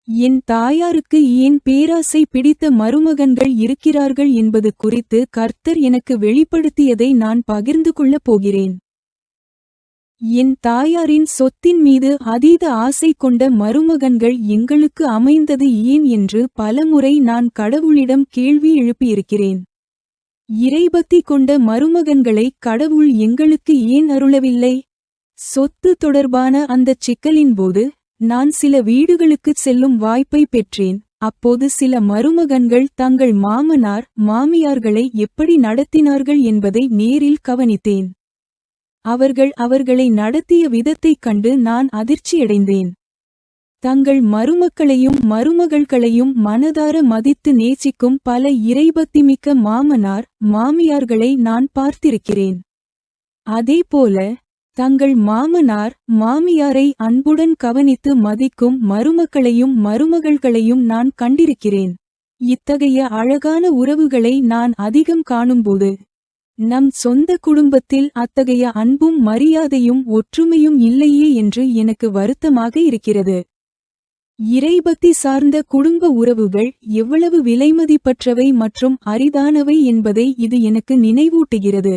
என் தாயாருக்கு ஏன் பேராசை பிடித்த மருமகன்கள் இருக்கிறார்கள் என்பது குறித்து கர்த்தர் எனக்கு வெளிப்படுத்தியதை நான் பகிர்ந்து கொள்ளப் போகிறேன். என் தாயாரின் சொத்தின் மீது அதீத ஆசை கொண்ட மருமகன்கள் எங்களுக்கு அமைந்தது ஏன் என்று பலமுறை நான் கடவுளிடம் கேள்வி எழுப்பியிருக்கிறேன். இறைபக்தி கொண்ட மருமகன்களை கடவுள் எங்களுக்கு ஏன் அருளவில்லை? சொத்து தொடர்பான அந்தச் சிக்கலின்போது நான் சில வீடுகளுக்குச் செல்லும் வாய்ப்பை பெற்றேன். அப்போது சில மருமகன்கள் தங்கள் மாமனார் மாமியார்களை எப்படி நடத்தினார்கள் என்பதை நேரில் கவனித்தேன். அவர்கள் அவர்களை நடத்திய விதத்தைக் கண்டு நான் அதிர்ச்சியடைந்தேன். தங்கள் மருமக்களையும் மருமகள்களையும் மனதார மதித்து நேசிக்கும் பல இறைபக்திமிக்க மாமனார் மாமியார்களை நான் பார்த்திருக்கிறேன். அதேபோல தங்கள் மாமனார் மாமியாரை அன்புடன் கவனித்து மதிக்கும் மருமக்களையும் மருமகள்களையும் நான் கண்டிருக்கிறேன். இத்தகைய அழகான உறவுகளை நான் அதிகம் காணும்போது நம் சொந்த குடும்பத்தில் அத்தகைய அன்பும் மரியாதையும் ஒற்றுமையும் இல்லையே என்று எனக்கு வருத்தமாக இருக்கிறது. இறைபக்தி சார்ந்த குடும்ப உறவுகள் எவ்வளவு விலைமதிப்பற்றவை மற்றும் அரிதானவை என்பதை இது எனக்கு நினைவூட்டுகிறது.